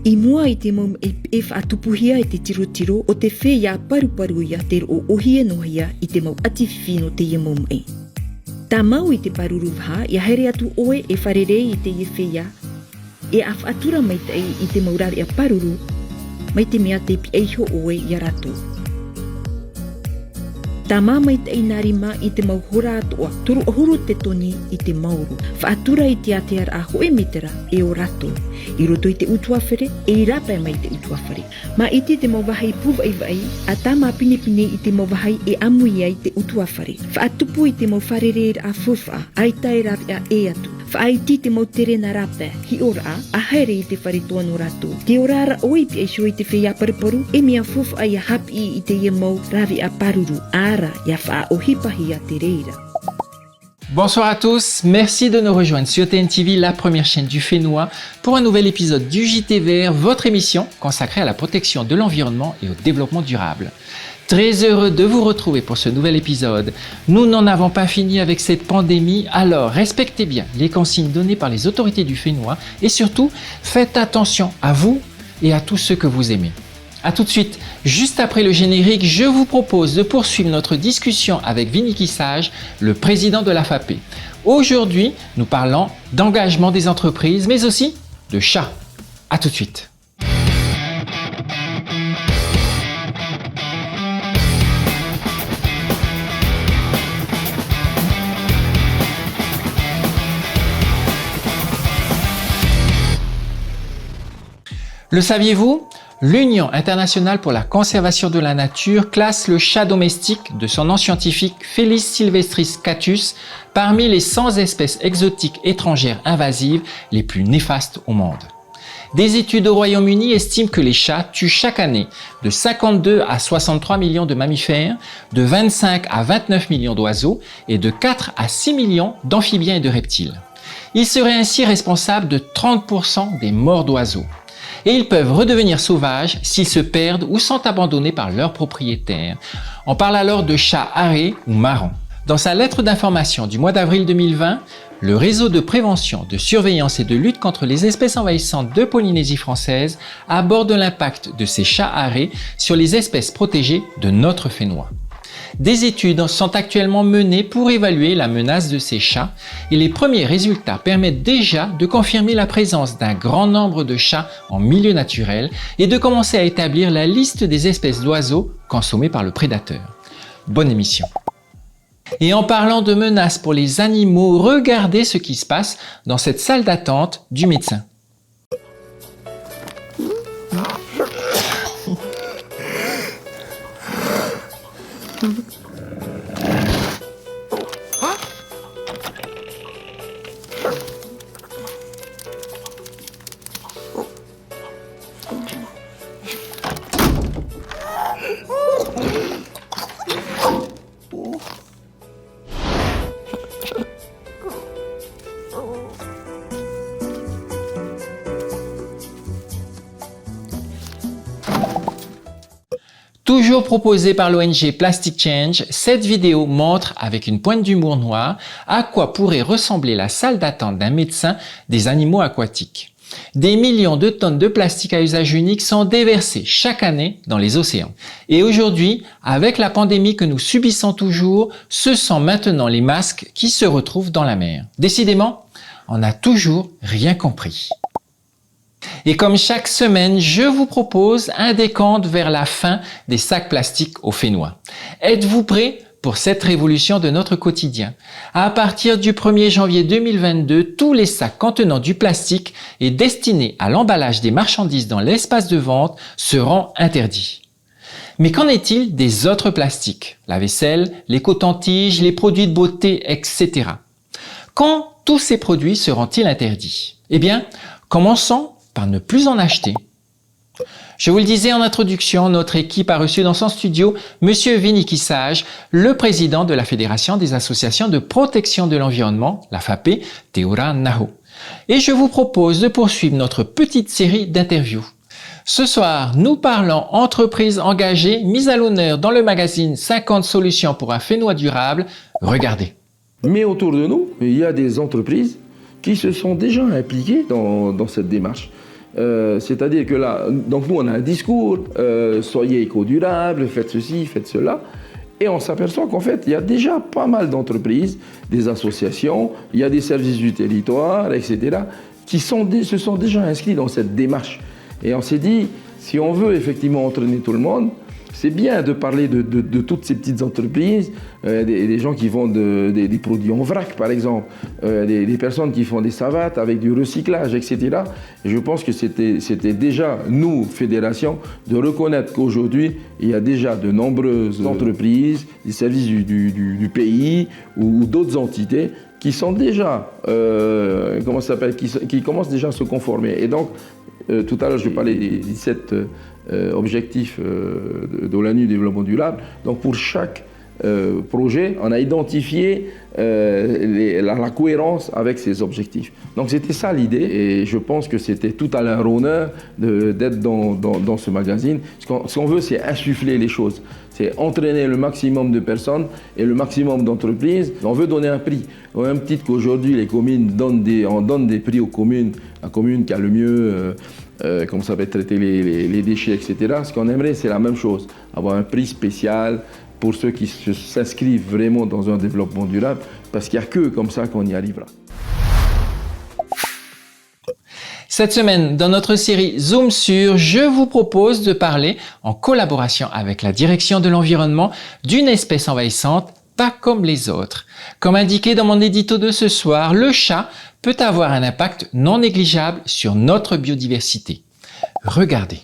I mua I te mau e whaatupuhia I te tiro o te whea paru ia te o ohia nohia I te mau atiwhino te ia mau mai. Tā mau I te paruru waha, ia here atu oe e wharerei I te ia whea, e a whaatura mai te I te maurari a paruru, mai te mea te pi eiho oe ia ratu. Tā māmai te inarima I te mau hora atoa, turu ohuru te toni I te mauru. Whaatura I te atear a hoe metera e o rato. I roto I te utuawhere, e I rapa mai te utuawhere. Ma iti te mau wahai puwa I vai, a tā mā pinepine I te mau wahai e amui ai te utuawhere. Whaatupu I te mau wharereir a fufa, ai tai rapi a e atu. Whaaiti te mau tere na rapa, hi ora a haere I te wharetoa no rato. Te orara oipi e shio I te whea pariparu, e mea fufa ai a hapi I te ia mau ravi a paruru, ara ia wha ohipahi a te reira. Bonsoir à tous, merci de nous rejoindre sur TNTV, la première chaîne du Fénois, pour un nouvel épisode du JT Vert, votre émission consacrée à la protection de l'environnement et au développement durable. Très heureux de vous retrouver pour ce nouvel épisode. Nous n'en avons pas fini avec cette pandémie, alors respectez bien les consignes données par les autorités du Fénois et surtout, faites attention à vous et à tous ceux que vous aimez. A tout de suite, juste après le générique, je vous propose de poursuivre notre discussion avec Vinicky Sage, le président de la FAPE. Aujourd'hui, nous parlons d'engagement des entreprises, mais aussi de chats. A tout de suite. Le saviez-vous ? L'Union internationale pour la conservation de la nature classe le chat domestique de son nom scientifique Felis sylvestris catus parmi les 100 espèces exotiques étrangères invasives les plus néfastes au monde. Des études au Royaume-Uni estiment que les chats tuent chaque année de 52 à 63 millions de mammifères, de 25 à 29 millions d'oiseaux et de 4 à 6 millions d'amphibiens et de reptiles. Ils seraient ainsi responsables de 30% des morts d'oiseaux. Et ils peuvent redevenir sauvages s'ils se perdent ou sont abandonnés par leurs propriétaires. On parle alors de chats arrêts ou marrons. Dans sa lettre d'information du mois d'avril 2020, le réseau de prévention, de surveillance et de lutte contre les espèces envahissantes de Polynésie française aborde l'impact de ces chats arrêts sur les espèces protégées de notre Fénois. Des études sont actuellement menées pour évaluer la menace de ces chats et les premiers résultats permettent déjà de confirmer la présence d'un grand nombre de chats en milieu naturel et de commencer à établir la liste des espèces d'oiseaux consommées par le prédateur. Bonne émission. Et en parlant de menaces pour les animaux, regardez ce qui se passe dans cette salle d'attente du médecin. Toujours proposée par l'ONG Plastic Change, cette vidéo montre, avec une pointe d'humour noir, à quoi pourrait ressembler la salle d'attente d'un médecin des animaux aquatiques. Des millions de tonnes de plastique à usage unique sont déversées chaque année dans les océans. Et aujourd'hui, avec la pandémie que nous subissons toujours, ce sont maintenant les masques qui se retrouvent dans la mer. Décidément, on n'a toujours rien compris. Et comme chaque semaine, je vous propose un décompte vers la fin des sacs plastiques au Fénois. Êtes-vous prêts pour cette révolution de notre quotidien? À partir du 1er janvier 2022, tous les sacs contenant du plastique et destinés à l'emballage des marchandises dans l'espace de vente seront interdits. Mais qu'en est-il des autres plastiques? La vaisselle, les cotons-tiges, les produits de beauté, etc. Quand tous ces produits seront-ils interdits? Eh bien, commençons par ne plus en acheter. Je vous le disais en introduction, notre équipe a reçu dans son studio Monsieur Vinicky Sage, le président de la Fédération des associations de protection de l'environnement, la FAPE, Te Ora Naho. Et je vous propose de poursuivre notre petite série d'interviews. Ce soir, nous parlons entreprises engagées mises à l'honneur dans le magazine 50 solutions pour un Fénois durable. Regardez. Mais autour de nous, il y a des entreprises qui se sont déjà impliquées dans cette démarche. C'est-à-dire que là, donc nous on a un discours, soyez éco-durable, faites ceci, faites cela. Et on s'aperçoit qu'en fait, il y a déjà pas mal d'entreprises, des associations, il y a des services du territoire, etc., qui se sont déjà inscrits dans cette démarche. Et on s'est dit, si on veut effectivement entraîner tout le monde, c'est bien de parler de toutes ces petites entreprises, des gens qui vendent des produits en vrac par exemple, des personnes qui font des savates avec du recyclage, etc. Et je pense que c'était déjà, nous, fédération, de reconnaître qu'aujourd'hui, il y a déjà de nombreuses entreprises, des services du pays ou d'autres entités qui sont déjà, qui commencent déjà à se conformer. Et donc, tout à l'heure, je parlais des 17 objectifs de l'ONU développement durable. Donc, pour chaque projet, on a identifié la cohérence avec ces objectifs. Donc, c'était ça l'idée. Et je pense que c'était tout à leur honneur d'être dans ce magazine. Ce qu'on veut, c'est insuffler les choses. C'est entraîner le maximum de personnes et le maximum d'entreprises. On veut donner un prix. Au même titre qu'aujourd'hui, les communes on donne des prix aux communes. La commune qui a le mieux traiter les déchets, etc. Ce qu'on aimerait, c'est la même chose. Avoir un prix spécial pour ceux qui s'inscrivent vraiment dans un développement durable, parce qu'il n'y a que comme ça qu'on y arrivera. Cette semaine, dans notre série Zoom sur, je vous propose de parler, en collaboration avec la direction de l'environnement, d'une espèce envahissante pas comme les autres. Comme indiqué dans mon édito de ce soir, le chat peut avoir un impact non négligeable sur notre biodiversité. Regardez.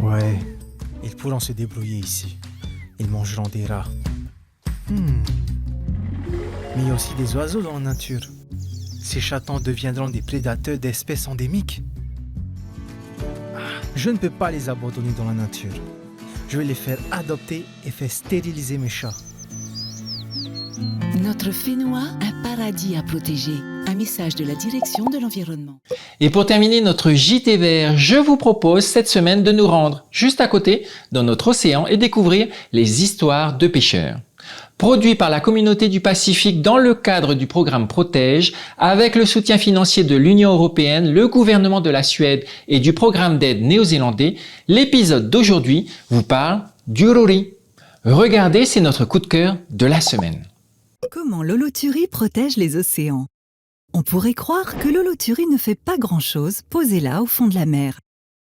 Ouais, ils pourront se débrouiller ici. Ils mangeront des rats. Mais il y a aussi des oiseaux dans la nature. Ces chatons deviendront des prédateurs d'espèces endémiques. Je ne peux pas les abandonner dans la nature. Je vais les faire adopter et faire stériliser mes chats. Notre Fénois, un paradis à protéger. Un message de la direction de l'environnement. Et pour terminer notre JT vert, je vous propose cette semaine de nous rendre juste à côté, dans notre océan, et découvrir les histoires de pêcheurs. Produit par la communauté du Pacifique dans le cadre du programme Protège, avec le soutien financier de l'Union européenne, le gouvernement de la Suède et du programme d'aide néo-zélandais, l'épisode d'aujourd'hui vous parle du rori. Regardez, c'est notre coup de cœur de la semaine. Comment l'holothurie protège les océans? On pourrait croire que l'holothurie ne fait pas grand-chose posée là au fond de la mer.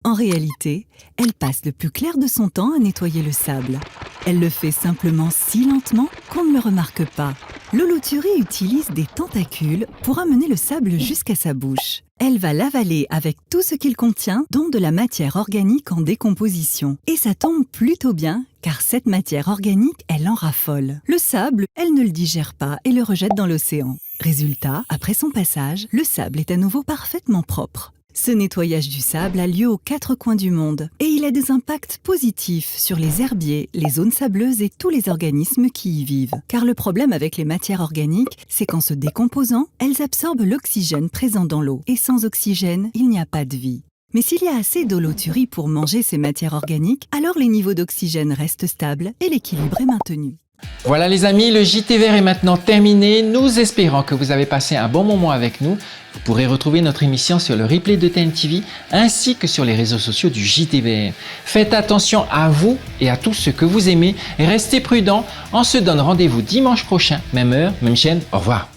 En réalité, elle passe le plus clair de son temps à nettoyer le sable. Elle le fait simplement si lentement qu'on ne le remarque pas. L'holothurie utilise des tentacules pour amener le sable jusqu'à sa bouche. Elle va l'avaler avec tout ce qu'il contient, dont de la matière organique en décomposition. Et ça tombe plutôt bien, car cette matière organique, elle en raffole. Le sable, elle ne le digère pas et le rejette dans l'océan. Résultat, après son passage, le sable est à nouveau parfaitement propre. Ce nettoyage du sable a lieu aux 4 coins du monde et il a des impacts positifs sur les herbiers, les zones sableuses et tous les organismes qui y vivent. Car le problème avec les matières organiques, c'est qu'en se décomposant, elles absorbent l'oxygène présent dans l'eau. Et sans oxygène, il n'y a pas de vie. Mais s'il y a assez d'holothurie pour manger ces matières organiques, alors les niveaux d'oxygène restent stables et l'équilibre est maintenu. Voilà les amis, le JT vert est maintenant terminé. Nous espérons que vous avez passé un bon moment avec nous. Vous pourrez retrouver notre émission sur le replay de TNTV ainsi que sur les réseaux sociaux du JT vert. Faites attention à vous et à tous ceux que vous aimez. Restez prudents. On se donne rendez-vous dimanche prochain, même heure, même chaîne. Au revoir.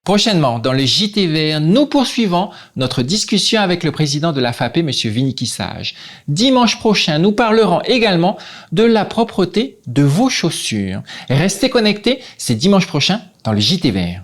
Prochainement, dans le JT vert, nous poursuivons notre discussion avec le président de la FAPE, M. Viniki Sage. Dimanche prochain, nous parlerons également de la propreté de vos chaussures. Restez connectés, c'est dimanche prochain dans le JT vert.